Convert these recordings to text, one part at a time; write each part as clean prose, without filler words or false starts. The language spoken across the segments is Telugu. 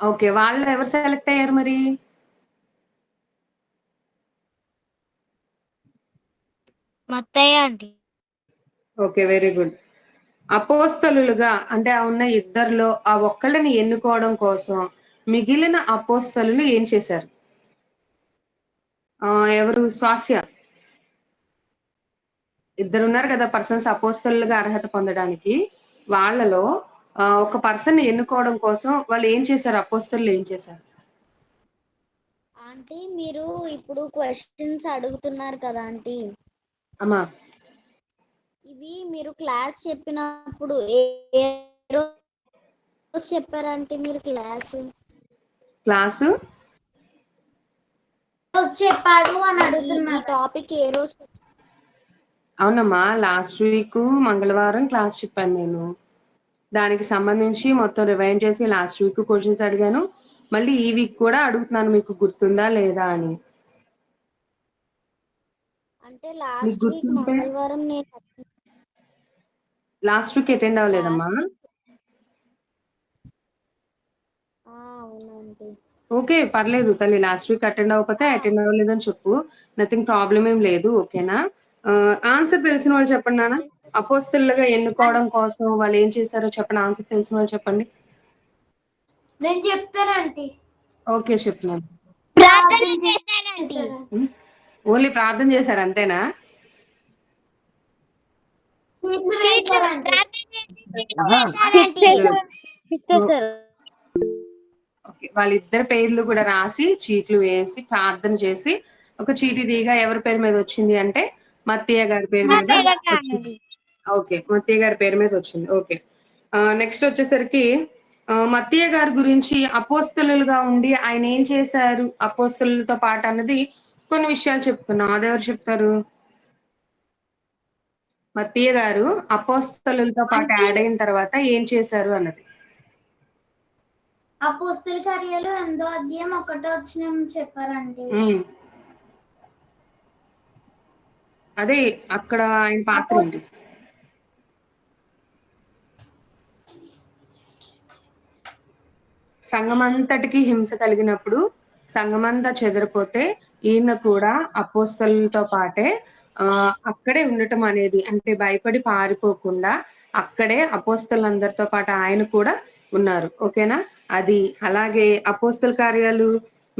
ఓకే. వాళ్ళు ఎవరు సెలెక్ట్ అయ్యారు మరి? Mattayya aunty. Okay. Very good. అపోస్తలులుగా అంటే ఆ ఉన్న ఇద్దరిలో ఆ ఒక్కళ్ళని ఎన్నుకోవడం కోసం మిగిలిన అపోస్తలులు ఏం చేశారు? ఎవరు? స్వాస్య. ఇద్దరున్నారు కదా పర్సన్స్ అపోస్తలులుగా అర్హత పొందడానికి. వాళ్ళలో ఒక పర్సన్‌ని ఎన్నుకోవడం కోసం వాళ్ళు ఏం చేశారు? అపోస్తలులు ఏం చేశారు? ఆంటీ మీరు ఇప్పుడు క్వశ్చన్స్ అడుగుతున్నారు కదా ఆంటీ, అమ్మా. ఇవి మీరు క్లాస్ చెప్పినప్పుడు ఏ రోజు చెప్పారంటే మీరు క్లాసు చెప్పారు అని అడుగుతున్నారు. టాపిక్ ఏ రోజు? అవునమ్మా, లాస్ట్ వీక్ మంగళవారం క్లాస్ చెప్పాను నేను. దానికి సంబంధించి మొత్తం రివైండ్ చేసి లాస్ట్ వీక్ క్వశ్చన్స్ అడిగాను. మళ్ళీ ఈ వీక్ కూడా అడుగుతున్నాను, మీకు గుర్తుందా లేదా అని. అంటే లాస్ట్ వీక్ మంగళవారం నేను లాస్ట్ వీక్ అటెండ్ అవ్వలేదమ్మా? అవునండి. ఓకే, పర్లేదు తల్లి. లాస్ట్ వీక్ అటెండ్ అవ్వకపోతే అటెండ్ అవ్వలేదని చెప్పు. నథింగ్, ప్రాబ్లం ఏం లేదు. ఓకేనా? ఆన్సర్ తెలిసిన వాళ్ళు చెప్పండి నాన్న. అపోస్తలులుగా ఎన్నుకోవడం కోసం వాళ్ళు ఏం చేశారో చెప్పండి. ఆన్సర్ తెలిసిన వాళ్ళు చెప్పండి. నేను చెప్తానండి. ఓకే, చెప్తున్నాను. ప్రార్థన చేశానండి. ఓన్లీ ప్రార్థన చేశారు అంతేనా? ఓకే, వాళ్ళిద్దరి పేర్లు కూడా రాసి చీట్లు వేసి ప్రార్థన చేసి ఒక చీటీ తీగా ఎవరి పేరు మీద వచ్చింది అంటే మత్తయ్య గారి పేరు మీద వచ్చింది. ఓకే, మత్తయ్య గారి పేరు మీద వచ్చింది. ఓకే, నెక్స్ట్ వచ్చేసరికి మత్తయ్య గారి గురించి అపోస్తలులుగా ఉండి ఆయన ఏం చేశారు అపోస్తలులతో పాటు అన్నది కొన్ని విషయాలు చెప్పుకున్నాం. అదెవరు చెప్తారు? మత్తయ్య గారు అపోస్తలులతో పాటు యాడ్ అయిన తర్వాత ఏం చేశారు అన్నది. అపోస్తల కార్యాలు 8వ అధ్యాయం 1వ వచనం చెప్పారండి. అదే అక్కడ ఆయన పాత్ర ఏంటి? సంఘమంతటికి హింస కలిగినప్పుడు సంఘమంతా చెదిరిపోతే ఈయన కూడా అపోస్తలులతో పాటే అక్కడే ఉండటం అనేది, అంటే భయపడి పారిపోకుండా అక్కడే అపోస్తలందరితో పాటు ఆయన కూడా ఉన్నారు. ఓకేనా? అది అలాగే అపోస్తల కార్యాలు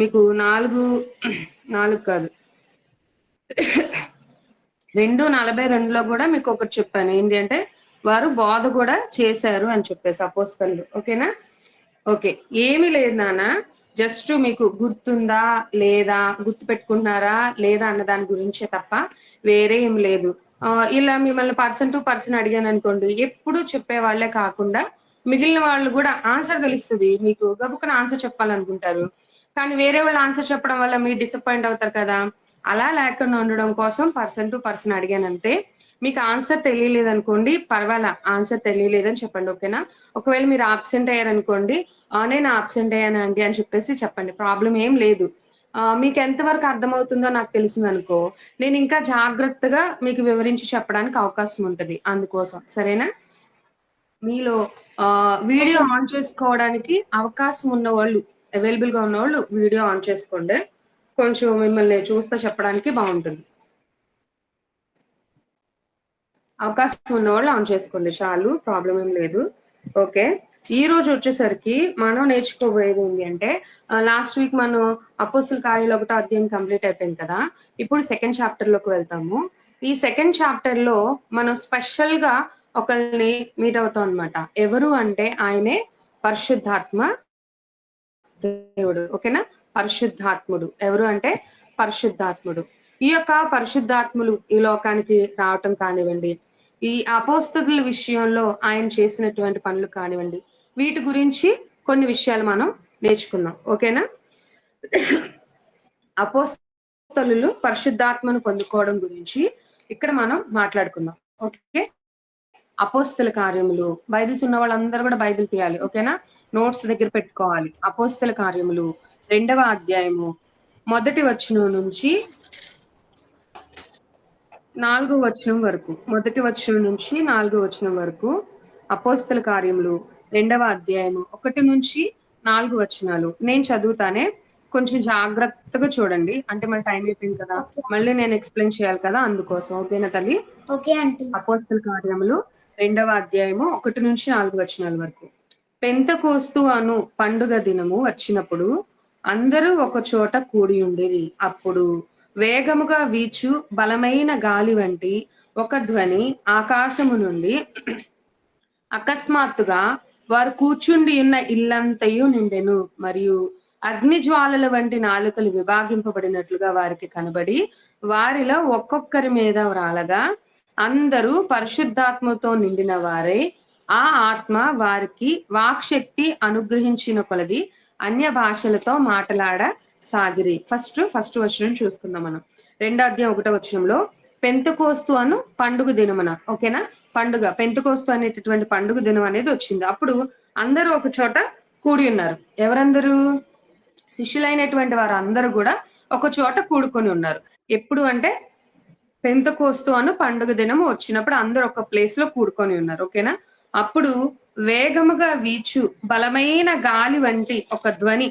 మీకు 4 కాదు 2:42లో కూడా మీకు ఒకటి చెప్పాను. ఏంటి అంటే వారు బోధ కూడా చేశారు అని చెప్పేసి అపోస్తలు. ఓకేనా? ఓకే, ఏమీ లేదు నాన్న, జస్ట్ మీకు గుర్తుందా లేదా, గుర్తు పెట్టుకుంటున్నారా లేదా అన్న దాని గురించే తప్ప వేరే ఏం లేదు. ఇలా మిమ్మల్ని పర్సన్ టు పర్సన్ అడిగాను అనుకోండి, ఎప్పుడు చెప్పే వాళ్ళే కాకుండా మిగిలిన వాళ్ళు కూడా ఆన్సర్ తెలుస్తుంది మీకు, గబుక్కున ఆన్సర్ చెప్పాలనుకుంటారు. కానీ వేరే వాళ్ళు ఆన్సర్ చెప్పడం వల్ల మీరు డిసప్పాయింట్ అవుతారు కదా. అలా లేకుండా ఉండడం కోసం పర్సన్ టు పర్సన్ అడిగానంతే. మీకు ఆన్సర్ తెలియలేదు అనుకోండి, పర్వాలా, ఆన్సర్ తెలియలేదని చెప్పండి. ఓకేనా? ఒకవేళ మీరు ఆబ్సెంట్ అయ్యారనుకోండి, నేను ఆబ్సెంట్ అయ్యాను అండి అని చెప్పేసి చెప్పండి. ప్రాబ్లం ఏం లేదు. మీకు ఎంతవరకు అర్థమవుతుందో నాకు తెలిసిందనుకో, నేను ఇంకా జాగ్రత్తగా మీకు వివరించి చెప్పడానికి అవకాశం ఉంటది. అందుకోసం సరేనా? మీలో వీడియో ఆన్ చేసుకోవడానికి అవకాశం ఉన్నవాళ్ళు, అవైలబుల్‌గా ఉన్నవాళ్ళు వీడియో ఆన్ చేసుకోండి. కొంచెం మిమ్మల్ని చూస్తా చెప్పడానికి బాగుంటుంది. అవకాశం ఉన్నవాళ్ళు ఆన్ చేసుకోండి చాలు, ప్రాబ్లం ఏం లేదు. ఓకే, ఈ రోజు వచ్చేసరికి మనం నేర్చుకోబోయేది ఏంటి అంటే, లాస్ట్ వీక్ మనం అపోస్తుల కార్యాలు 1వ అధ్యాయం కంప్లీట్ అయిపోయింది కదా. ఇప్పుడు సెకండ్ చాప్టర్ లోకి వెళ్తాము. ఈ సెకండ్ చాప్టర్ లో మనం స్పెషల్ గా ఒకళ్ళని మీట్ అవుతాం అనమాట. ఎవరు అంటే ఆయనే పరిశుద్ధాత్మ దేవుడు. ఓకేనా? పరిశుద్ధాత్ముడు. ఎవరు అంటే పరిశుద్ధాత్ముడు. ఈ యొక్క పరిశుద్ధాత్ములు ఈ లోకానికి రావటం కానివ్వండి, ఈ అపోస్తలుల విషయంలో ఆయన చేసినటువంటి పనులు కానివ్వండి, వీటి గురించి కొన్ని విషయాలు మనం నేర్చుకుందాం. ఓకేనా? అపోస్తలులు పరిశుద్ధాత్మను పొందుకోవడం గురించి ఇక్కడ మనం మాట్లాడుకుందాం. ఓకే, అపోస్తల కార్యములు, బైబిల్స్ ఉన్న వాళ్ళందరూ కూడా బైబిల్ తీయాలి. ఓకేనా? నోట్స్ దగ్గర పెట్టుకోవాలి. అపోస్తల కార్యములు 2వ అధ్యాయము 1వ వచనం నుంచి 4వ వచనం వరకు, 1వ వచనం నుంచి 4వ వచనం వరకు అపోస్తల కార్యములు 2వ అధ్యాయము 1 నుంచి 4 వచనాలు నేను చదువుతానే, కొంచెం జాగ్రత్తగా చూడండి. అంటే మన టైం అయిపోయింది కదా, మళ్ళీ నేను ఎక్స్ప్లెయిన్ చేయాలి కదా, అందుకోసం. ఓకేనా తల్లి? Okay aunty. అపోస్తల కార్యములు 2వ అధ్యాయము 1-4 వచనాల వరకు. పెంతెకోస్తు అను పండుగ దినము వచ్చినప్పుడు అందరూ ఒక చోట కూడి ఉండిరి. అప్పుడు వేగముగా వీచు బలమైన గాలి వంటి ఒక ధ్వని ఆకాశము నుండి అకస్మాత్తుగా వారు కూర్చుండి ఉన్న ఇల్లంతయు నిండెను. మరియు అగ్ని జ్వాలల వంటి నాలుకలు విభాగింపబడినట్లుగా వారికి కనబడి వారిలో ఒక్కొక్కరి మీద వ్రాలగా అందరూ పరిశుద్ధాత్మతో నిండిన వారే ఆ ఆత్మ వారికి వాక్శక్తి అనుగ్రహించిన కొలది అన్య భాషలతో మాట్లాడ సాగిరి. ఫస్ట్ వచనం చూసుకుందాం మనం. 2వ అధ్యాయం 1వ వచనంలో పెంతెకోస్తు అను పండుగ దినమున, ఓకేనా, పండుగ పెంతెకోస్తు అనేటటువంటి పండుగ దినం అనేది వచ్చింది. అప్పుడు అందరూ ఒక చోట కూడి ఉన్నారు. ఎవరందరూ? శిష్యులైనటువంటి వారు అందరూ కూడా ఒక చోట కూడుకొని ఉన్నారు. ఎప్పుడు అంటే పెంతెకోస్తు అను పండుగ దినం వచ్చినప్పుడు అందరూ ఒక ప్లేస్ లో కూడుకొని ఉన్నారు. ఓకేనా? అప్పుడు వేగముగా వీచు బలమైన గాలి వంటి ఒక ధ్వని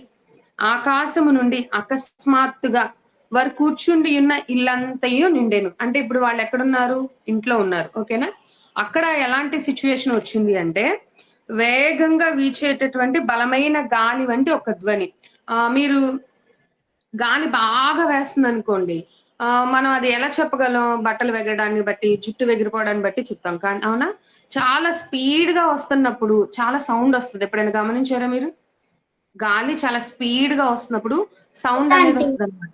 ఆకాశము నుండి అకస్మాత్తుగా వారు కూర్చుండి ఉన్న ఇల్లంతయు నిండెను. అంటే ఇప్పుడు వాళ్ళు ఎక్కడున్నారు? ఇంట్లో ఉన్నారు. ఓకేనా? అక్కడ ఎలాంటి సిచ్యువేషన్ వచ్చింది అంటే వేగంగా వీచేటటువంటి బలమైన గాలి వంటి ఒక ధ్వని. మీరు గాలి బాగా వేస్తుంది అనుకోండి, మనం అది ఎలా చెప్పగలం? బట్టలు వెగడాన్ని బట్టి, జుట్టు వెగిరిపోవడాన్ని బట్టి చెప్తాం. కానీ అవునా, చాలా స్పీడ్ గా వస్తున్నప్పుడు చాలా సౌండ్ వస్తుంది. ఎప్పుడైనా గమనించారా మీరు? గాలి చాలా స్పీడ్ గా వస్తున్నప్పుడు సౌండ్ అనేది వస్తుంది అనమాట.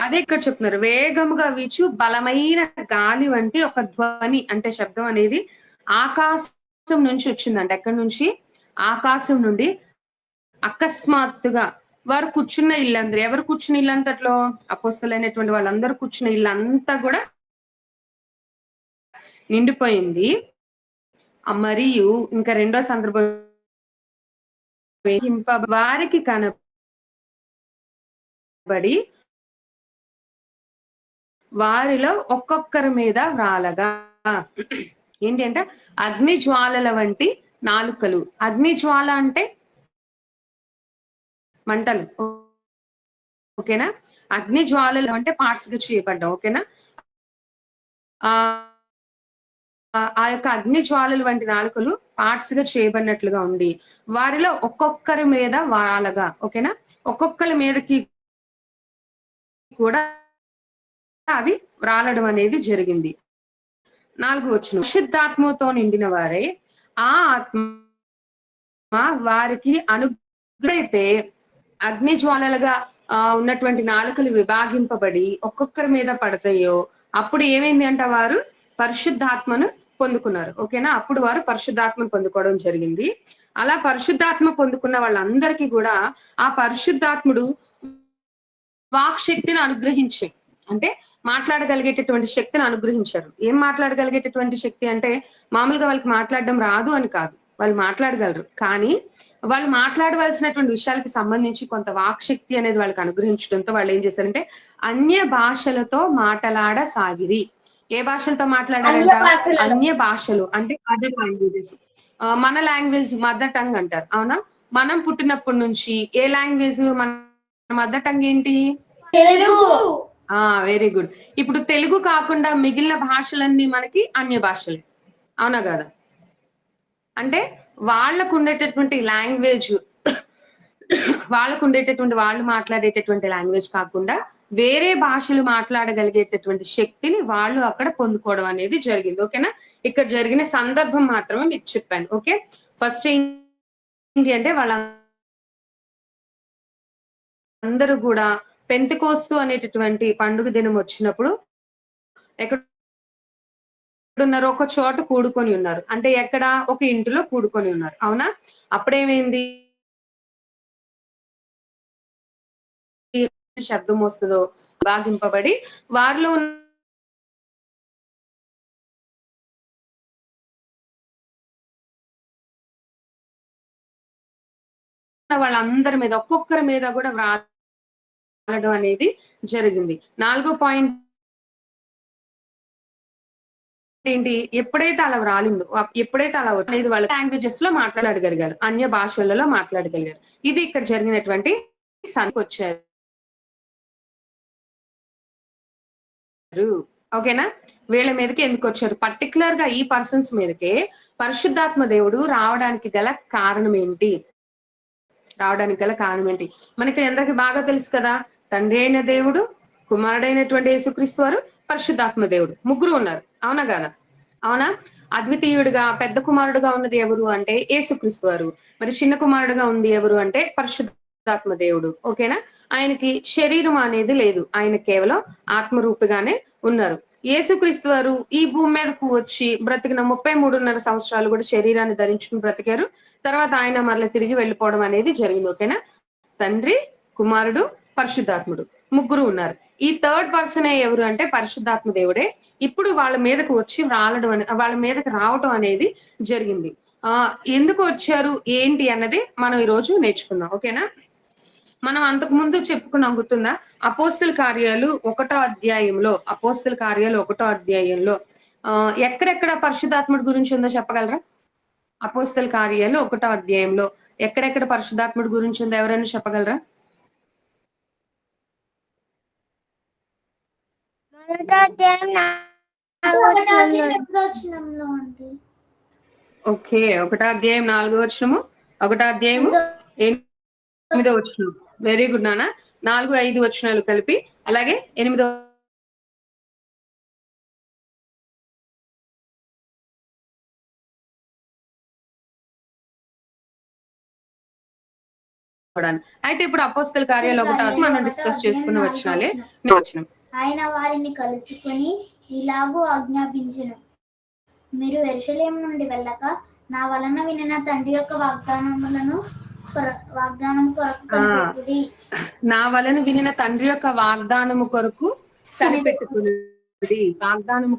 అదే ఇక్కడ చెప్తున్నారు, వేగముగా వీచు బలమైన గాలి వంటి ఒక ధ్వని, అంటే శబ్దం అనేది ఆకాశం నుంచి వచ్చిందంట. ఎక్కడి నుంచి? ఆకాశం నుండి అకస్మాత్తుగా వారు కూర్చున్న ఇల్లందరూ, ఎవరు కూర్చున్న ఇల్లంతట్లో? అపోస్తలైనటువంటి వాళ్ళందరూ కూర్చున్న ఇల్లంతా కూడా నిండిపోయింది. మరియు ఇంకా రెండో సందర్భం, వారికి కనబడి వారిలో ఒక్కొక్కరి మీద వ్రాలగా. ఏంటి అంటే అగ్ని జ్వాలల వంటి నాలుకలు. అగ్ని జ్వాల అంటే మంటలు. ఓకేనా? అగ్ని జ్వాలలు అంటే పార్ట్స్ గా చేయబడ్డాం. ఓకేనా? ఆ యొక్క అగ్ని జ్వాలలు వంటి నాలుకలు పార్ట్స్ గా చేయబడినట్లుగా ఉండి వారిలో ఒక్కొక్కరి మీద వాలగా. ఓకేనా? ఒక్కొక్కరి మీదకి కూడా అవి రాలడం అనేది జరిగింది. 4వ వచనం, పరిశుద్ధాత్మతో నిండిన వారే ఆ ఆత్మ వారికి అనుగ్రహితే అగ్ని జ్వాలలుగా ఉన్నటువంటి నాలుకలు విభాగింపబడి ఒక్కొక్కరి మీద పడతాయో అప్పుడు ఏమైంది అంట? వారు పరిశుద్ధాత్మను పొందుకున్నారు. ఓకేనా? అప్పుడు వారు పరిశుద్ధాత్మను పొందుకోవడం జరిగింది. అలా పరిశుద్ధాత్మ పొందుకున్న వాళ్ళందరికీ కూడా ఆ పరిశుద్ధాత్ముడు వాక్శక్తిని అనుగ్రహించి, అంటే మాట్లాడగలిగేటటువంటి శక్తిని అనుగ్రహించారు. ఏం మాట్లాడగలిగేటటువంటి శక్తి అంటే మామూలుగా వాళ్ళకి మాట్లాడడం రాదు అని కాదు, వాళ్ళు మాట్లాడగలరు. కానీ వాళ్ళు మాట్లాడవలసినటువంటి విషయాలకు సంబంధించి కొంత వాక్శక్తి అనేది వాళ్ళకి అనుగ్రహించడంతో వాళ్ళు ఏం చేశారంటే అన్య భాషలతో మాట్లాడసాగిరి. ఏ భాషలతో మాట్లాడారంట? అన్య భాషలు, అంటే అదర్ లాంగ్వేజెస్. మన లాంగ్వేజ్ మదర్ టంగ్ అంటారు. అవునా? మనం పుట్టినప్పటి నుంచి ఏ లాంగ్వేజ్ మన మదర్ టంగ్ ఏంటి? తెలుగు. Very good. ఇప్పుడు తెలుగు కాకుండా మిగిలిన భాషలన్నీ మనకి అన్య భాషలు. అవునా కదా? అంటే వాళ్ళకు ఉండేటటువంటి లాంగ్వేజ్, వాళ్ళకు ఉండేటటువంటి వాళ్ళు మాట్లాడేటటువంటి లాంగ్వేజ్ కాకుండా వేరే భాషలు మాట్లాడగలిగేటటువంటి శక్తిని వాళ్ళు అక్కడ పొందుకోవడం అనేది జరిగింది. ఓకేనా? ఇక్కడ జరిగిన సందర్భం మాత్రమే మీకు చెప్పాను. ఓకే, ఫస్ట్ ఏంటి అంటే వాళ్ళందరూ కూడా పెంతెకోస్తు అనేటటువంటి పండుగ దినం వచ్చినప్పుడు ఎక్కడున్నారు? ఒక చోట కూడుకొని ఉన్నారు. అంటే ఎక్కడ? ఒక ఇంటిలో కూడుకొని ఉన్నారు. అవునా? అప్పుడేమైంది? శబ్దం వస్తుందో భాగింపబడి వారిలో వాళ్ళందరి మీద, ఒక్కొక్కరి మీద కూడా వ్రాలడం అనేది జరిగింది. 4వ పాయింట్ ఏంటి, ఎప్పుడైతే అలా రాలిందో ఎప్పుడైతే అలా అనేది వాళ్ళ లాంగ్వేజెస్ లో మాట్లాడగలిగారు, అన్య భాషలలో మాట్లాడగలిగారు. ఇది ఇక్కడ జరిగినటువంటి వచ్చారు. ఓకేనా? వీళ్ళ మీదకి ఎందుకు వచ్చారు? పర్టికులర్ గా ఈ పర్సన్స్ మీదకే పరిశుద్ధాత్మ దేవుడు రావడానికి గల కారణం ఏంటి? మనకి అందరికి బాగా తెలుసు కదా, తండ్రి అయిన దేవుడు, కుమారుడైనటువంటి యేసుక్రీస్తు వారు, పరిశుద్ధాత్మ దేవుడు, ముగ్గురు ఉన్నారు. అవునా కదా? అవునా? అద్వితీయుడుగా పెద్ద కుమారుడుగా ఉన్నది ఎవరు అంటే యేసుక్రీస్తు వారు. మరి చిన్న కుమారుడుగా ఉంది ఎవరు అంటే పరిశుద్ధాత్మ దేవుడు. ఓకేనా? ఆయనకి శరీరం అనేది లేదు, ఆయన కేవలం ఆత్మరూపిగానే ఉన్నారు. యేసుక్రీస్తు వారు ఈ భూమి మీదకు వచ్చి బ్రతికిన 33.5 సంవత్సరాలు కూడా శరీరాన్ని ధరించుకుని బ్రతికారు. తర్వాత ఆయన మరల తిరిగి వెళ్ళిపోవడం అనేది జరిగింది. ఓకేనా? తండ్రి, కుమారుడు, పరిశుద్ధాత్ముడు ముగ్గురు ఉన్నారు. ఈ థర్డ్ పర్సన్ ఎవరు అంటే పరిశుద్ధాత్మ దేవుడే ఇప్పుడు వాళ్ళ మీదకు వచ్చి వాళ్ళ మీదకి రావటం అనేది జరిగింది. ఎందుకు వచ్చారు ఏంటి అన్నది మనం ఈ రోజు నేర్చుకుందాం. ఓకేనా? మనం అంతకు ముందు చెప్పుకున్నాం, గుర్తుందా? అపోస్తల కార్యాలు 1వ అధ్యాయంలో ఎక్కడెక్కడ పరిశుద్ధాత్ముడి గురించి ఉందో చెప్పగలరా? అపోస్తల కార్యాలు 1వ అధ్యాయంలో ఎక్కడెక్కడ పరిశుద్ధాత్ముడి గురించి ఉందో ఎవరైనా చెప్పగలరా? ఓకే, 1వ అధ్యాయం 4వ వచనము, 1వ అధ్యాయము 8వ వచనం. వెరీ గుడ్ నాన్న. 4, 5 వచనాలు కలిపి, అలాగే 8వ అయితే ఇప్పుడు అపోస్తల కార్యాలు 1వ మనం డిస్కస్ చేసుకున్న వచనాలే వచనం. ఆయన వారిని కలుసుకొని ఇలాగూ ఆజ్ఞాపించెను, మీరు యెరూషలేము నుండి వెళ్ళక నా వలన వినిన తండ్రి యొక్క వాగ్దానము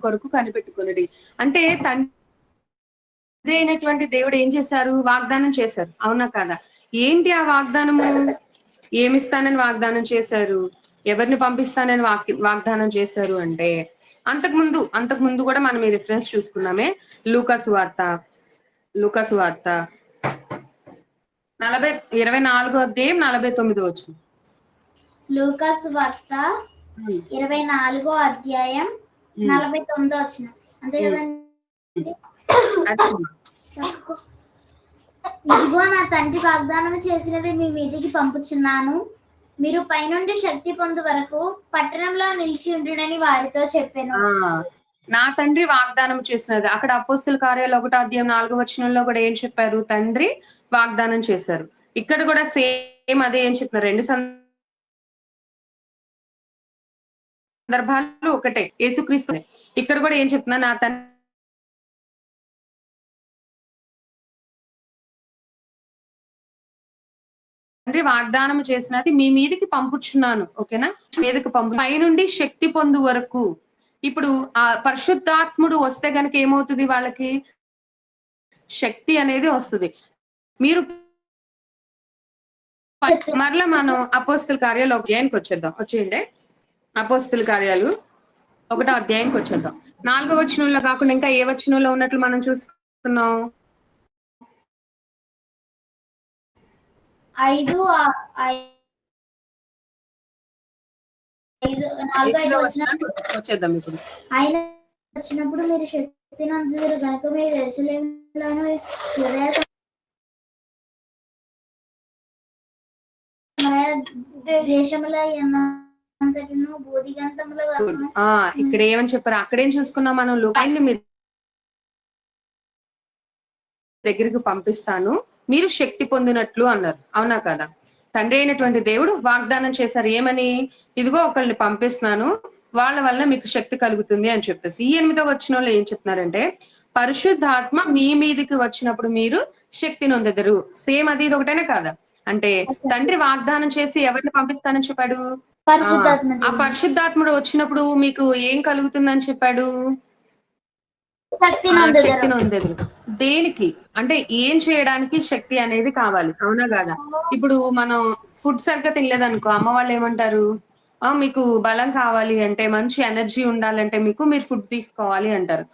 కొరకు కనిపెట్టుకునుడి. అంటే తండ్రి అయినటువంటి దేవుడు ఏం చేశారు? వాగ్దానం చేశారు. అవునా కాదా? ఏంటి ఆ వాగ్దానము? ఏమిస్తానని వాగ్దానం చేశారు? ఎవరిని పంపిస్తానని వాగ్దానం చేశారు అంటే అంతకు ముందు కూడా మనం ఈ రిఫరెన్స్ చూసుకున్నామే. లూకాసు వార్త 24వ అధ్యాయం 49వ వచనం. లూకాసు వార్త 24వ అధ్యాయం 49వ వచనం. అంతే కదండి? ఇదిగో నా తండ్రి వాగ్దానం చేసినది మీ మీదికి పంపుచున్నాను, మీరు పైనుండి శక్తి పొందు వరకు పట్టణంలో నిలిచి ఉండుడని వారితో చెప్పాను. నా తండ్రి వాగ్దానం చేసినది. అక్కడ అపోస్తల కార్యాలు 1వ అధ్యాయం 4వ వచనంలో కూడా ఏం చెప్పారు? తండ్రి వాగ్దానం చేశారు. ఇక్కడ కూడా సేమ్ అదే ఏం చెప్తున్నారు? 2 సందర్భాలు ఒకటే, యేసుక్రీస్తు. ఇక్కడ కూడా ఏం చెప్తున్నా? నా తండ్రి వాగ్దానం చేసినది మీ మీదకి పంపుచున్నాను. ఓకేనా? మీదకి పైనుండి శక్తి పొందు వరకు. ఇప్పుడు ఆ పరిశుద్ధాత్ముడు వస్తే గనక ఏమవుతుంది? వాళ్ళకి శక్తి అనేది వస్తుంది. మీరు మరలా మనం అపోస్తల కార్యాలు 1వ అధ్యాయానికి వచ్చేయండి. అపోస్తల కార్యాలు 1వ అధ్యాయానికి వచ్చేద్దాం. 4వ వచనంలో కాకుండా ఇంకా ఏ వచనంలో ఉన్నట్లు మనం చూసుకున్నాం? 5, 4, 5 వచ్చేద్దాం ఇప్పుడు. ఆయన వచ్చినప్పుడు మీరు శక్తి నొందుదురు గనుక మీరు యెరూషలేములోను యూదయ దేశముల అంతటిను బోధిగంతముల వరకును. ఇక్కడ ఏమని చెప్పారు? అక్కడేం చూసుకున్నాం మనం? ఆయన్ని మీ దగ్గరికి పంపిస్తాను, మీరు శక్తి పొందినట్లు అన్నారు. అవునా కదా? తండ్రి అయినటువంటి దేవుడు వాగ్దానం చేశారు. ఏమని? ఇదిగో ఒకళ్ళని పంపిస్తున్నాను, వాళ్ళ వల్ల మీకు శక్తి కలుగుతుంది అని చెప్పేసి. ఈ 8వ వచనంలో ఏం చెప్తున్నారంటే పరిశుద్ధాత్మ మీ మీదికి వచ్చినప్పుడు మీరు శక్తి నొందెదరు. సేమ్ అది ఇది ఒకటేనే కాదా? అంటే తండ్రి వాగ్దానం చేసి ఎవరిని పంపిస్తానని చెప్పాడు? ఆ పరిశుద్ధాత్ముడు వచ్చినప్పుడు మీకు ఏం కలుగుతుందని చెప్పాడు? శక్తి నొందెదరు. దేనికి అంటే ఏం చేయడానికి శక్తి అనేది కావాలి. అవునా కాదా? ఇప్పుడు మనం ఫుడ్ సరిగ్గా తినలేదనుకో, అమ్మ వాళ్ళు ఏమంటారు? మీకు బలం కావాలి అంటే, మంచి ఎనర్జీ ఉండాలంటే మీరు ఫుడ్ తీసుకోవాలి అంటారు.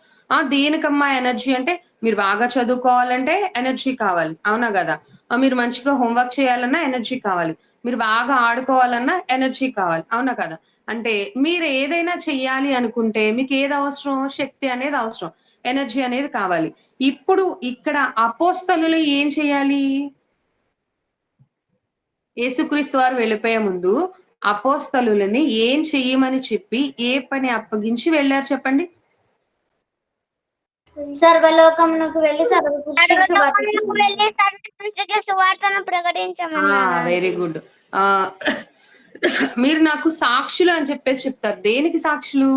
దేనికమ్మా ఎనర్జీ అంటే మీరు బాగా చదువుకోవాలంటే ఎనర్జీ కావాలి, అవునా కదా? మీరు మంచిగా హోంవర్క్ చేయాలన్నా ఎనర్జీ కావాలి, మీరు బాగా ఆడుకోవాలన్నా ఎనర్జీ కావాలి, అవునా కదా? అంటే మీరు ఏదైనా చెయ్యాలి అనుకుంటే మీకు ఏది అవసరం? శక్తి అనేది అవసరం, ఎనర్జీ అనేది కావాలి. ఇప్పుడు ఇక్కడ అపోస్తలులు ఏం చేయాలి? యేసుక్రీస్తు వారు వెళ్ళిపోయే ముందు అపోస్తలులని ఏం చెయ్యమని చెప్పి ఏ పని అప్పగించి వెళ్ళారు చెప్పండి? సర్వలోకమునకు వెళ్ళి సర్వ సృష్టికి సువార్త సర్వలోకమునకు వెళ్ళి సర్వసృష్టికి సువార్తను ప్రకటించమన్నారు. Very good. ఆ మీరు నాకు సాక్షులు అని చెప్పేసి చెప్తారు. దేనికి సాక్షులు?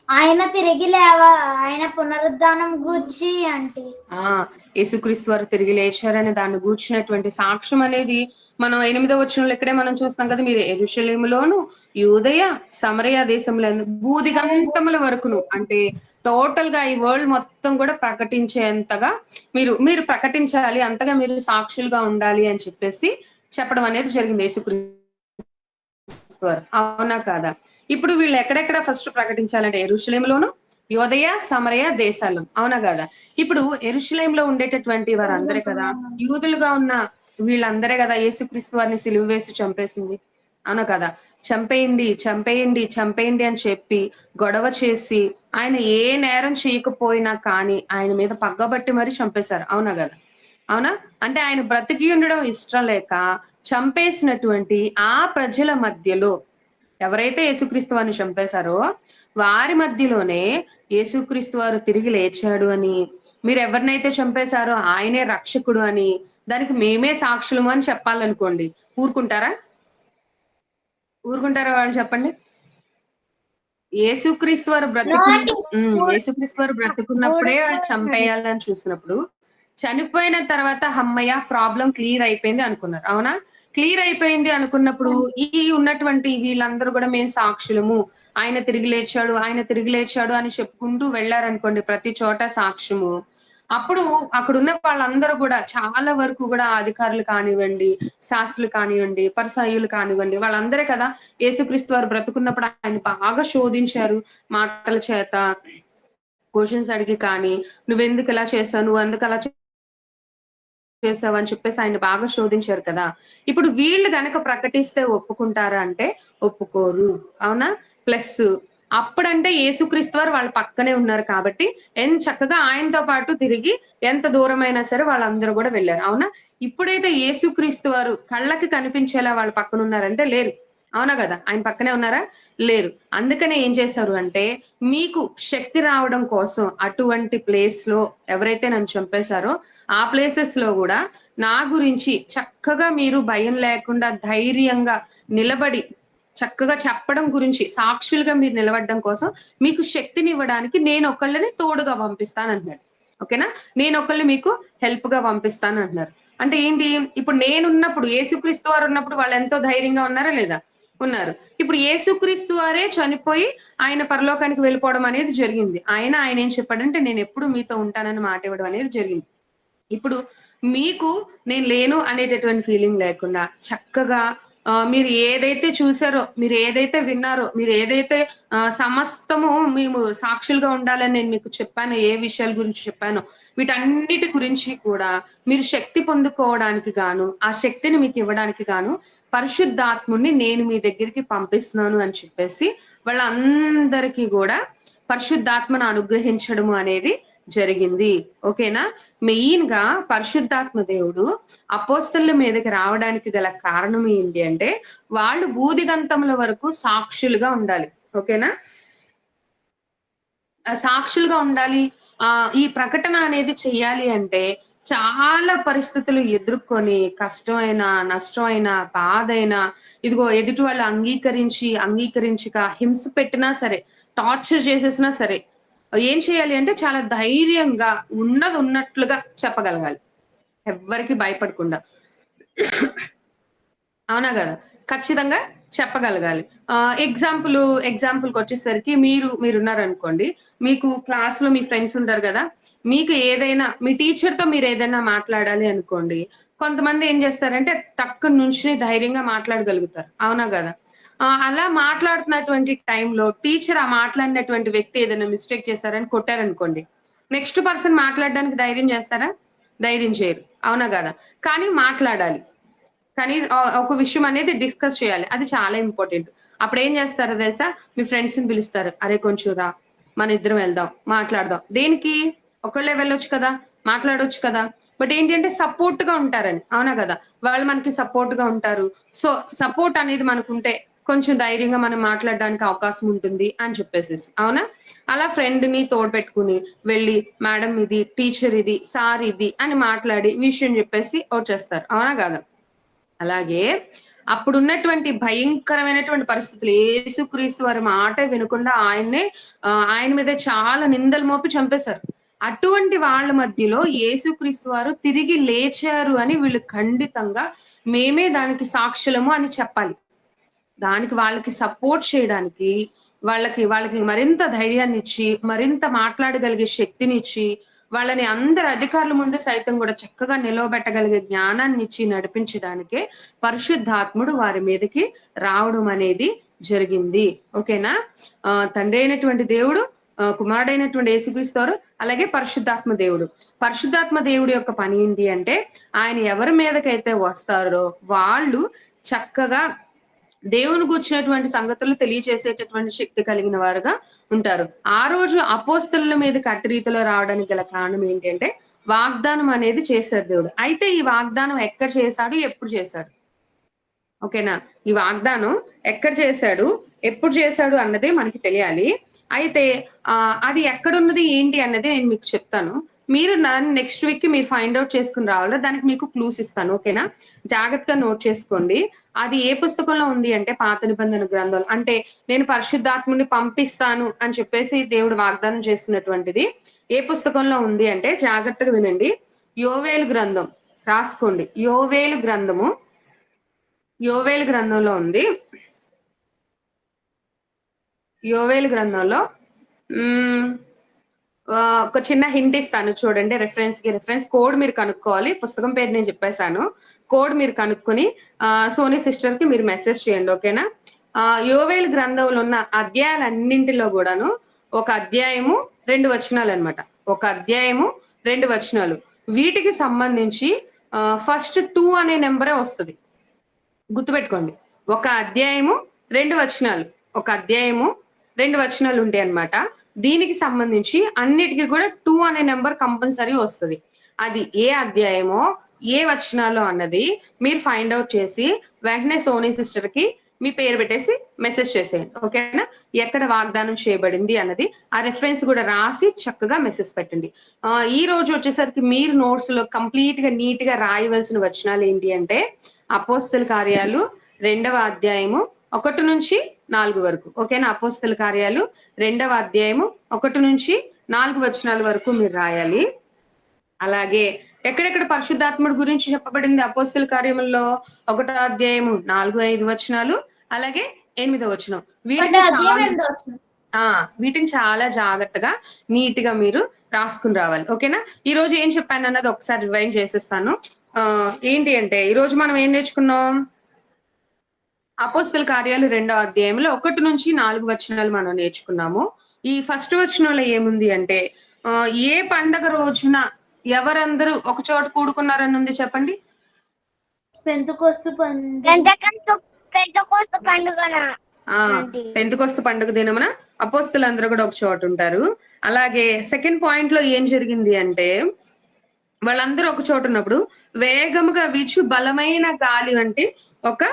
ఆయన తిరిగి ఆయన పునరుద్ధానం గూర్చి అంటే యేసుక్రీస్తు వారు తిరిగి లేచారని దాన్ని గూర్చినటువంటి సాక్ష్యం అనేది మనం 8వ వచనంలో ఇక్కడే మనం చూస్తాం కదా. మీరు యెరూషలేములోను, యూదయ, సమరయ దేశంలో భూదిగంతముల వరకును, అంటే టోటల్ గా ఈ వరల్డ్ మొత్తం కూడా ప్రకటించేంతగా మీరు ప్రకటించాలి, అంతగా మీరు సాక్షులుగా ఉండాలి అని చెప్పేసి చెప్పడం అనేది జరిగింది యేసుక్రీస్తు వారు, అవునా కాదా? ఇప్పుడు వీళ్ళు ఎక్కడెక్కడ ఫస్ట్ ప్రకటించాలంటే యెరూషలేములోను, యోదయ, సమరయ దేశాలు, అవునా కదా? ఇప్పుడు యెరూషలేంలో ఉండేటటువంటి వారందరే కదా, యూదులుగా ఉన్న వీళ్ళందరే కదా యేసుక్రీస్తు వారిని సిలువ వేసి చంపేసింది, అవునా కదా? చంపేయండి చంపేయండి చంపేయండి అని చెప్పి గొడవ చేసి ఆయన ఏ నేరం చేయకపోయినా కానీ ఆయన మీద పగ్గబట్టి మరి చంపేశారు, అవునా కదా? అవునా? అంటే ఆయన బ్రతికి ఉండడం ఇష్టం లేక చంపేసినటువంటి ఆ ప్రజల మధ్యలో ఎవరైతే యేసుక్రీస్తు వారిని చంపేశారో వారి మధ్యలోనే యేసుక్రీస్తు వారు తిరిగి లేచాడు అని, మీరు ఎవరినైతే చంపేశారో ఆయనే రక్షకుడు అని, దానికి మేమే సాక్షులము అని చెప్పాలనుకోండి, ఊరుకుంటారా? వాళ్ళు చెప్పండి. యేసుక్రీస్తు వారు యేసుక్రీస్తు వారు బ్రతుకున్నప్పుడే చంపేయాలని చూసినప్పుడు, చనిపోయిన తర్వాత అమ్మయ్య ప్రాబ్లం క్లియర్ అయిపోయింది అనుకున్నారు, అవునా? క్లియర్ అయిపోయింది అనుకున్నప్పుడు ఈ ఉన్నటువంటి వీళ్ళందరూ కూడా మేము సాక్షులము, ఆయన తిరిగి లేచాడు అని చెప్పుకుంటూ వెళ్ళారనుకోండి ప్రతి చోట సాక్ష్యము. అప్పుడు అక్కడున్న వాళ్ళందరూ కూడా చాలా వరకు కూడా అధికారులు కానివ్వండి, శాస్త్రులు కానివ్వండి, పరిసయ్యులు కానివ్వండి, వాళ్ళందరే కదా యేసుక్రీస్తు వారు బ్రతుకున్నప్పుడు ఆయన బాగా శోధించారు మాటల చేత, క్వశ్చన్స్ అడిగి కానీ నువ్వెందుకు ఇలా చేసావు, నువ్వు ఎందుకు అలా చేసావు అని చెప్పేసి ఆయన బాగా శోధించారు కదా. ఇప్పుడు వీళ్ళు గనక ప్రకటిస్తే ఒప్పుకుంటారా అంటే ఒప్పుకోరు, అవునా? ప్లస్ అప్పుడంటే యేసుక్రీస్తు వారు వాళ్ళ పక్కనే ఉన్నారు కాబట్టి చక్కగా ఆయనతో పాటు తిరిగి ఎంత దూరమైనా సరే వాళ్ళందరూ కూడా వెళ్ళారు, అవునా? ఇప్పుడైతే యేసుక్రీస్తు వారు కళ్ళకి కనిపించేలా వాళ్ళ పక్కన ఉన్నారంటే లేరు, అవునా కదా? ఆయన పక్కనే ఉన్నారా? లేరు. అందుకనే ఏం చేశారు అంటే మీకు శక్తి రావడం కోసం అటువంటి ప్లేస్ లో ఎవరైతే నన్ను చంపేశారో ఆ ప్లేసెస్ లో కూడా నా గురించి చక్కగా మీరు భయం లేకుండా ధైర్యంగా నిలబడి చక్కగా చెప్పడం గురించి సాక్షులుగా మీరు నిలబడడం కోసం మీకు శక్తిని ఇవ్వడానికి నేను ఒకళ్ళని తోడుగా పంపిస్తాను అంటున్నాడు, ఓకేనా? నేను ఒకళ్ళని మీకు హెల్ప్ గా పంపిస్తాను అంటున్నారు. అంటే ఏంటి? ఇప్పుడు నేనున్నప్పుడు యేసుక్రీస్తు వారు ఉన్నప్పుడు వాళ్ళు ఎంతో ధైర్యంగా ఉన్నారా లేదా? ఉన్నారు. ఇప్పుడు యేసుక్రీస్తు వారే చనిపోయి ఆయన పరలోకానికి వెళ్ళిపోవడం అనేది జరిగింది. ఆయన ఏం చెప్పాడంటే నేను ఎప్పుడు మీతో ఉంటానని మాట ఇవ్వడం అనేది జరిగింది. ఇప్పుడు మీకు నేను లేను అనేటటువంటి ఫీలింగ్ లేకుండా చక్కగా మీరు ఏదైతే చూసారో, మీరు ఏదైతే విన్నారో, మీరు ఏదైతే సమస్తము మేము సాక్షులుగా ఉండాలని నేను మీకు చెప్పానో, ఏ విషయాల గురించి చెప్పానో వీటన్నిటి గురించి కూడా మీరు శక్తి పొందుకోవడానికి గాను, ఆ శక్తిని మీకు ఇవ్వడానికి గాను పరిశుద్ధాత్ముడిని నేను మీ దగ్గరికి పంపిస్తున్నాను అని చెప్పేసి వాళ్ళందరికీ కూడా పరిశుద్ధాత్మను అనుగ్రహించడము అనేది జరిగింది, ఓకేనా? మెయిన్ గా పరిశుద్ధాత్మ దేవుడు అపోస్తలుల మీదకి రావడానికి గల కారణం ఏంటి అంటే వాళ్ళు బూదిగంతముల వరకు సాక్షులుగా ఉండాలి, ఓకేనా? సాక్షులుగా ఉండాలి. ఈ ప్రకటన అనేది చెయ్యాలి అంటే చాలా పరిస్థితులు ఎదుర్కొని కష్టమైన, నష్టమైన, బాధైనా ఇదిగో ఎదుటి వాళ్ళు అంగీకరించక హింస పెట్టినా సరే, టార్చర్ చేసేసినా సరే ఏం చేయాలి అంటే చాలా ధైర్యంగా ఉన్నది ఉన్నట్లుగా చెప్పగలగాలి, ఎవ్వరికి భయపడకుండా, అవునా కదా? ఖచ్చితంగా చెప్పగలగాలి. ఎగ్జాంపుల్కి వచ్చేసరికి మీరున్నారనుకోండి, మీకు క్లాస్ లో మీ ఫ్రెండ్స్ ఉంటారు కదా, మీకు ఏదైనా మీ టీచర్ తో మీరు ఏదైనా మాట్లాడాలి అనుకోండి, కొంతమంది ఏం చేస్తారంటే టక్కున నుంచి ధైర్యంగా మాట్లాడగలుగుతారు, అవునా కదా? అలా మాట్లాడుతున్నటువంటి టైంలో టీచర్ ఆ మాట్లాడినటువంటి వ్యక్తి ఏదైనా మిస్టేక్ చేశారని కొట్టారనుకోండి, నెక్స్ట్ పర్సన్ మాట్లాడడానికి ధైర్యం చేస్తారా? ధైర్యం చేయరు, అవునా కదా? కానీ మాట్లాడాలి, కానీ ఒక విషయం అనేది డిస్కస్ చేయాలి, అది చాలా ఇంపార్టెంట్. అప్పుడు ఏం చేస్తారో తెలుసా? మీ ఫ్రెండ్స్ ని పిలుస్తారు, అరే కొంచెం రా, మన ఇద్దరం వెళ్దాం, మాట్లాడదాం. దేనికి? ఒకళ్ళే వెళ్ళొచ్చు కదా, మాట్లాడొచ్చు కదా. బట్ ఏంటంటే సపోర్ట్ గా ఉంటారని, అవునా కదా? వాళ్ళు మనకి సపోర్ట్ గా ఉంటారు. సో సపోర్ట్ అనేది మనకుంటే కొంచెం ధైర్యంగా మనం మాట్లాడడానికి అవకాశం ఉంటుంది అని చెప్పేసి, అవునా? అలా ఫ్రెండ్ ని తోడు పెట్టుకుని వెళ్ళి, మేడం ఇది, టీచర్ ఇది, సార్ ఇది అని మాట్లాడి విషయం చెప్పేసి వచ్చేస్తారు, అవునా కదా? అలాగే అప్పుడున్నటువంటి భయంకరమైనటువంటి పరిస్థితులు, యేసుక్రీస్తు వారి మాట వినకుండా ఆయన మీద చాలా నిందలు మోపి చంపేశారు. అటువంటి వాళ్ళ మధ్యలో యేసుక్రీస్తు వారు తిరిగి లేచారు అని వీళ్ళు ఖండితంగా మేమే దానికి సాక్షులము అని చెప్పాలి. దానికి వాళ్ళకి సపోర్ట్ చేయడానికి, వాళ్ళకి మరింత ధైర్యాన్ని ఇచ్చి, మరింత మాట్లాడగలిగే శక్తినిచ్చి, వాళ్ళని అందరు అధికారుల ముందు సైతం కూడా చక్కగా నిలవబెట్టగలిగే జ్ఞానాన్ని ఇచ్చి నడిపించడానికే పరిశుద్ధాత్ముడు వారి మీదకి రావడం అనేది జరిగింది. ఓకేనా? తండ్రి అయినటువంటి దేవుడు, కుమారుడైనటువంటి యేసుక్రీస్తు వారు, అలాగే పరిశుద్ధాత్మ దేవుడు. పరిశుద్ధాత్మ దేవుడి యొక్క పని ఏంటి అంటే, ఆయన ఎవరి మీదకైతే వస్తారో వాళ్ళు చక్కగా దేవుని గూర్చినటువంటి సంగతులు తెలియజేసేటటువంటి శక్తి కలిగిన వారుగా ఉంటారు. ఆ రోజు అపోస్తలుల మీద కట్టి రీతిలో రావడానికి గల కారణం ఏంటి అంటే, వాగ్దానం అనేది చేశాడు దేవుడు. అయితే ఈ వాగ్దానం ఎక్కడ చేశాడు, ఎప్పుడు చేశాడు? ఓకేనా? ఈ వాగ్దానం ఎక్కడ చేశాడు, ఎప్పుడు చేశాడు అన్నదే మనకి తెలియాలి. అయితే అది ఎక్కడున్నది ఏంటి అన్నది నేను మీకు చెప్తాను. మీరు నెక్స్ట్ వీక్ కి మీరు ఫైండ్ అవుట్ చేసుకుని రావాలి. దానికి మీకు క్లూస్ ఇస్తాను, ఓకేనా? జాగ్రత్తగా నోట్ చేసుకోండి. అది ఏ పుస్తకంలో ఉంది అంటే, పాత నిబంధన గ్రంథంలో. అంటే నేను పరిశుద్ధాత్ముని పంపిస్తాను అని చెప్పేసి దేవుడు వాగ్దానం చేస్తున్నటువంటిది ఏ పుస్తకంలో ఉంది అంటే, జాగ్రత్తగా వినండి. యోవేలు గ్రంథం రాసుకోండి. యోవేలు గ్రంథంలో ఉంది. యోవేలు గ్రంథంలో ఒక చిన్న హింట్ ఇస్తాను చూడండి. రిఫరెన్స్ కోడ్ మీరు కనుక్కోవాలి. పుస్తకం పేరు నేను చెప్పేశాను, కోడ్ మీరు కనుక్కొని సోనీ సిస్టర్ కి మీరు మెసేజ్ చేయండి, ఓకేనా? యోవేలు గ్రంథంలో ఉన్న అధ్యాయాలన్నింటిలో కూడాను ఒక అధ్యాయము 2 వచనాలు అనమాట. ఒక అధ్యాయము 2 వచనాలు. వీటికి సంబంధించి ఫస్ట్ 2 అనే నెంబరే వస్తుంది, గుర్తుపెట్టుకోండి. ఒక అధ్యాయము 2 వచనాలు, ఒక అధ్యాయము 2 వచనాలు ఉంటాయి అన్నమాట. దీనికి సంబంధించి అన్నిటికీ కూడా 2 అనే నెంబర్ కంపల్సరీ వస్తుంది. అది ఏ అధ్యాయమో, ఏ వచనాలో అన్నది మీరు ఫైండ్ అవుట్ చేసి వెంటనే సోనీ సిస్టర్ కి మీ పేరు పెట్టేసి మెసేజ్ చేసేయండి, ఓకేనా? ఎక్కడ వాగ్దానం చేయబడింది అన్నది ఆ రెఫరెన్స్ కూడా రాసి చక్కగా మెసేజ్ పెట్టండి. ఈ రోజు వచ్చేసరికి మీరు నోట్స్ లో కంప్లీట్ గా నీట్ గా రాయవలసిన వచనాలు ఏంటి అంటే, అపోస్తల కార్యాలు 2వ అధ్యాయము 1 నుంచి 4 వరకు, ఓకేనా? అపోస్తల కార్యాలు 2వ అధ్యాయము 1 నుంచి 4 వచనాల వరకు మీరు రాయాలి. అలాగే ఎక్కడెక్కడ పరిశుద్ధాత్ముడు గురించి చెప్పబడింది అపోస్తల కార్యముల్లో, 1వ అధ్యాయము 4-5 వచనాలు, అలాగే 8వ వచనం. వీటిని చాలా జాగ్రత్తగా నీట్ గా మీరు రాసుకుని రావాలి, ఓకేనా? ఈ రోజు ఏం చెప్పాను అన్నది ఒకసారి రివైండ్ చేసేస్తాను. ఏంటి అంటే, ఈ రోజు మనం ఏం నేర్చుకున్నాం? అపోస్తల కార్యాలు 2వ అధ్యాయంలో 1 నుంచి 4 వచనాలు మనం నేర్చుకున్నాము. ఈ ఫస్ట్ వచనంలో ఏముంది అంటే, ఏ పండగ రోజున ఎవరందరూ ఒక చోట కూడుకున్నారని ఉంది చెప్పండి. పెంతెకొస్తు పండుగ దినమున అపోస్తలుందరూ కూడా ఒక చోట ఉంటారు. అలాగే సెకండ్ పాయింట్ లో ఏం జరిగింది అంటే, వాళ్ళందరూ ఒక చోట ఉన్నప్పుడు వేగముగా వీచు బలమైన గాలి వంటి ఒక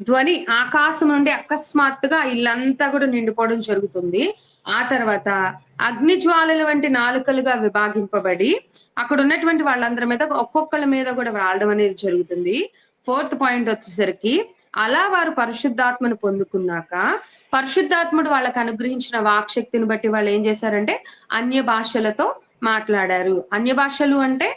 ధ్వని ఆకాశం నుండి అకస్మాత్తుగా ఇల్లంతా కూడా నిండిపోవడం జరుగుతుంది. ఆ తర్వాత అగ్ని జ్వాలల వంటి నాలుకలుగా విభాగింపబడి అక్కడ ఉన్నటువంటి వాళ్ళందరి మీద ఒక్కొక్కళ్ళ మీద కూడా రావడం అనేది జరుగుతుంది. 4th పాయింట్ వచ్చేసరికి, అలా వారు పరిశుద్ధాత్మను పొందుకున్నాక పరిశుద్ధాత్ముడు వాళ్ళకి అనుగ్రహించిన వాక్శక్తిని బట్టి వాళ్ళు ఏం చేశారంటే అన్య భాషలతో మాట్లాడారు. అన్య భాషలు అంటే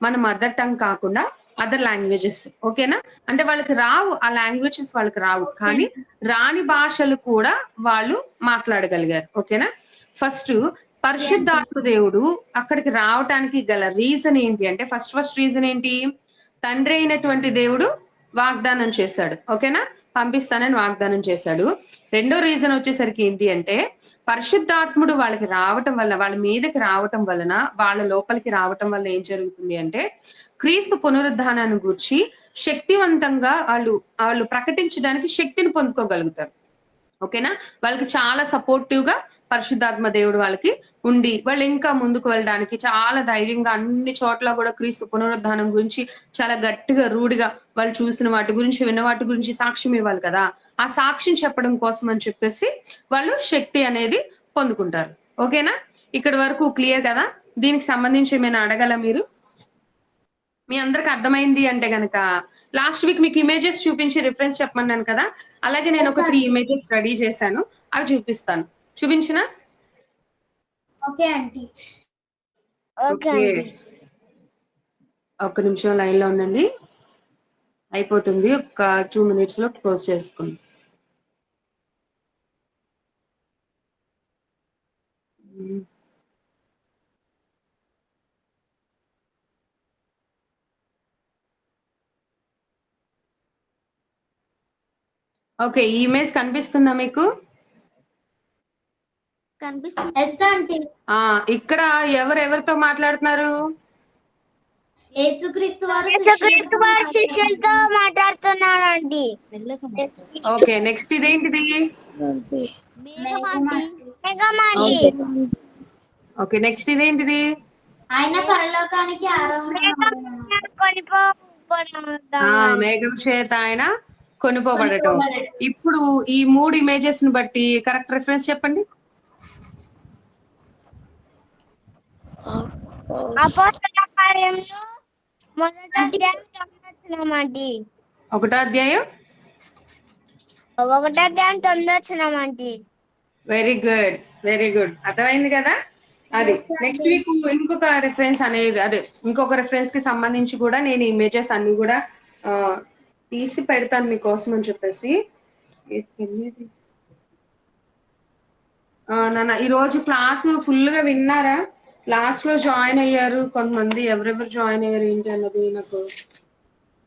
మన మదర్ టంగ్ కాకుండా అదర్ లాంగ్వేజెస్, ఓకేనా? అంటే వాళ్ళకి రావు, ఆ లాంగ్వేజెస్ వాళ్ళకి రావు, కానీ రాని భాషలు కూడా వాళ్ళు మాట్లాడగలిగారు, ఓకేనా? ఫస్ట్ పరిశుద్ధాత్మ దేవుడు అక్కడికి రావటానికి గల రీజన్ ఏంటి అంటే, ఫస్ట్ రీజన్ ఏంటి? తండ్రి అయినటువంటి దేవుడు వాగ్దానం చేశాడు, ఓకేనా? పంపిస్తానని వాగ్దానం చేశాడు. రెండో రీజన్ వచ్చేసరికి ఏంటి అంటే పరిశుద్ధాత్ముడు వాళ్ళకి రావటం వల్ల, వాళ్ళ మీదకి రావటం వలన, వాళ్ళ లోపలికి రావటం వల్ల ఏం జరుగుతుంది అంటే క్రీస్తు పునరుద్ధానాన్ని గూర్చి శక్తివంతంగా వాళ్ళు ప్రకటించడానికి శక్తిని పొందుకోగలుగుతారు. ఓకేనా? వాళ్ళకి చాలా సపోర్టివ్ గా పరిశుద్ధాత్మ దేవుడు వాళ్ళకి ఉండి వాళ్ళు ఇంకా ముందుకు వెళ్ళడానికి చాలా ధైర్యంగా అన్ని చోట్ల కూడా క్రీస్తు పునరుద్ధానం గురించి చాలా గట్టిగా రూఢిగా వాళ్ళు చూసిన వాటి గురించి, విన్న వాటి గురించి సాక్ష్యం ఇవ్వాలి కదా. ఆ సాక్ష్యం చెప్పడం కోసం అని చెప్పేసి వాళ్ళు శక్తి అనేది పొందుకుంటారు. ఓకేనా? ఇక్కడ వరకు క్లియర్ కదా? దీనికి సంబంధించి ఏమైనా అడగల మీరు? మీ అందరికి అర్థమైంది అంటే గనక లాస్ట్ వీక్ మీకు ఇమేజెస్ చూపించి రిఫరెన్స్ చెప్పమన్నాను కదా, అలాగే నేను ఒక 3 ఇమేజెస్ రెడీ చేశాను, అవి చూపిస్తాను. చూపించిన? Okay aunty. ఓకే, ఒక్క నిమిషం లైన్ లో ఉండండి, అయిపోతుంది. ఒక 2 minutes లో క్లోజ్ చేసుకోండి. ఓకే, ఈ ఇమేజ్ కనిపిస్తుందా మీకు? కనిపిస్తుంది. Yes aunty. ఇక్కడ ఎవరెవరితో మాట్లాడుతున్నారు? యేసుక్రీస్తు వారు శిష్యులతో మాట్లాడుతున్నానండి. ఓకే, నెక్స్ట్ ఇదేంటిది? ఓకే, నెక్స్ట్ ఇదేంటిది? ఆయన పరలోకానికి మేఘం చేత ఆయన కొనుకోబడటం. ఇప్పుడు ఈ 3 ఇమేజెస్ ని బట్టి కరెక్ట్ రిఫరెన్స్ చెప్పండి. అపోస్తల కార్యములు 1వ అధ్యాయం 9వ వచనమండి. 1వ అధ్యాయం 9వ వచనమండి. వెరీ గుడ్, వెరీ గుడ్, అర్థమైంది కదా? అది నెక్స్ట్ వీక్ ఇంకొక రిఫరెన్స్ అనేది, అదే ఇంకొక రిఫరెన్స్ కి సంబంధించి కూడా నేను ఇమేజెస్ అన్ని కూడా తీసి పెడతాను మీకోసం అని చెప్పేసి. నాన్న ఈరోజు క్లాస్ ఫుల్ గా విన్నారా? లాస్ట్ లో జాయిన్ అయ్యారు కొంతమంది, ఎవరెవరు జాయిన్ అయ్యారు ఏంటి అన్నది నాకు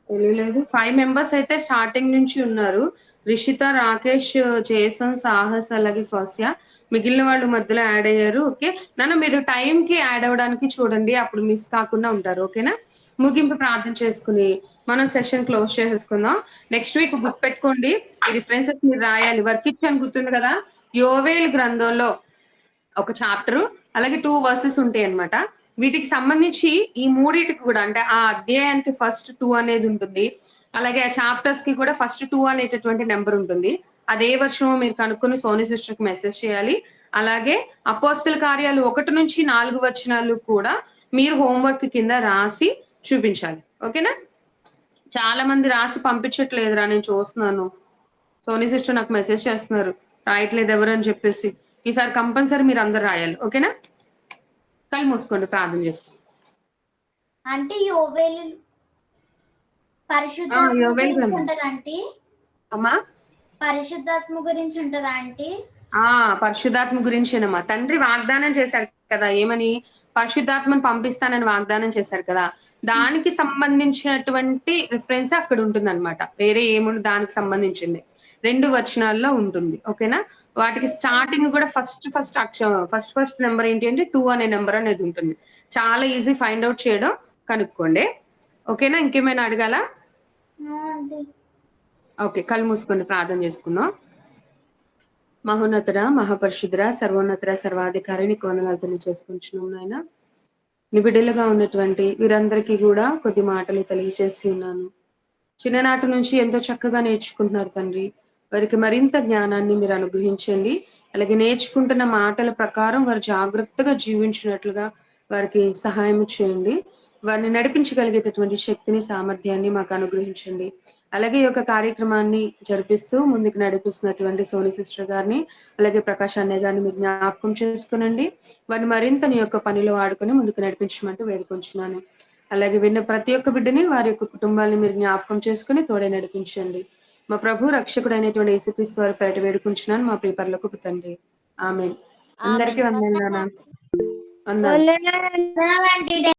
తెలియలేదు. 5 members అయితే స్టార్టింగ్ నుంచి ఉన్నారు. రిషిత, రాకేష్, జేసన్, సాహస్, అలాగే స్వాస్య, మిగిలిన వాళ్ళు మధ్యలో యాడ్ అయ్యారు. ఓకే నాన్న, మీరు టైం కి యాడ్ అవ్వడానికి చూడండి, అప్పుడు మిస్ కాకుండా ఉంటారు. ఓకేనా? ముగింపు ప్రార్థన చేసుకుని మనం సెషన్ క్లోజ్ చేసేసుకుందాం. నెక్స్ట్ వీక్ గుర్తుపెట్టుకోండి, ఈ రిఫరెన్సెస్ మీరు రాయాలి. వర్క్ ఇచ్చాను గుర్తుంది కదా? యోవేల్ గ్రంథంలో ఒక చాప్టర్, అలాగే 2 verses ఉంటాయి అన్నమాట. వీటికి సంబంధించి ఈ మూడింటికి కూడా, అంటే ఆ అధ్యాయానికి ఫస్ట్ 2 అనేది ఉంటుంది, అలాగే ఆ చాప్టర్స్ కి కూడా ఫస్ట్ 2 అనేటటువంటి నెంబర్ ఉంటుంది. అదే వర్షం మీరు కనుక్కొని సోనీ సిస్టర్ కి మెసేజ్ చేయాలి. అలాగే అపోస్తల కార్యాలు 1 నుంచి 4 వచనాలు కూడా మీరు హోంవర్క్ కింద రాసి చూపించాలి. ఓకేనా? చాలా మంది రాసి పంపించట్లేదురా, నేను చూస్తున్నాను. సోనీ సిస్టర్ నాకు మెసేజ్ చేస్తున్నారు, రాయట్లేదు ఎవరు అని చెప్పేసి. ఈసారి కంపల్సరీ మీరు అందరు రాయాలి. ఓకేనా? కళ్ళు మూసుకోండి, ప్రార్థన చేసుకోండి. అంటే యోవేలు పరిశుద్ధాత్మ ఉంటదంటే అమ్మా, పరిశుద్ధాత్మ గురించి ఉంటదా అంటే? పరిశుద్ధాత్మ గురించేనమ్మా. తండ్రి వాగ్దానం చేశారు కదా, ఏమని? పరిశుద్ధాత్మను పంపిస్తానని వాగ్దానం చేశారు కదా, దానికి సంబంధించినటువంటి రిఫరెన్స్ అక్కడ ఉంటుంది అనమాట. వేరే ఏముంది, దానికి సంబంధించింది 2 వచనాల్లో ఉంటుంది. ఓకేనా? వాటికి స్టార్టింగ్ కూడా ఫస్ట్ నెంబర్ ఏంటి అంటే 2 అనే నెంబర్ అనేది ఉంటుంది. చాలా ఈజీ ఫైండ్ అవుట్ చేయడం, కనుక్కోండి. ఓకేనా? ఇంకేమైనా అడగాల? ఓకే, కళ్ళు మూసుకొని ప్రార్థన చేసుకుందాం. మహోన్నతర, మహాపరిశుద్ధర, సర్వోన్నతర, సర్వాధికారి నీకు వందనాలు తెలియజేసుకుంటున్నాం నాయన. నిబిడలుగా ఉన్నటువంటి వీరందరికీ కూడా కొద్ది మాటలు తెలియజేసి ఉన్నాను. చిన్ననాటి నుంచి ఎంతో చక్కగా నేర్చుకుంటున్నారు తండ్రి, వారికి మరింత జ్ఞానాన్ని మీరు అనుగ్రహించండి. అలాగే నేర్చుకుంటున్న మాటల ప్రకారం వారు జాగ్రత్తగా జీవించినట్లుగా వారికి సహాయం చేయండి. వారిని నడిపించగలిగేటటువంటి శక్తిని, సామర్థ్యాన్ని మాకు అనుగ్రహించండి. అలాగే ఈ యొక్క కార్యక్రమాన్ని జరిపిస్తూ ముందుకు నడిపిస్తున్నటువంటి సోనీ సిస్టర్ గారిని, అలాగే ప్రకాష్ అన్నయ్య గారిని మీరు జ్ఞాపకం చేసుకునండి. వారిని మరింత నీ యొక్క పనిలో వాడుకొని ముందుకు నడిపించమంటూ వేడుకుంటున్నాను. అలాగే విన్న ప్రతి ఒక్క బిడ్డని, వారి యొక్క కుటుంబాన్ని మీరు జ్ఞాపకం చేసుకుని తోడే నడిపించండి. మా ప్రభు రక్షకుడు అయినటువంటి యేసుక్రీస్తు వారి పేట వేడుకుంటున్నాను మా ప్రియ పరలోకపు తండ్రి. ఆమేన్. అందరికీ వందనాలు నాన్న. వందనాలు.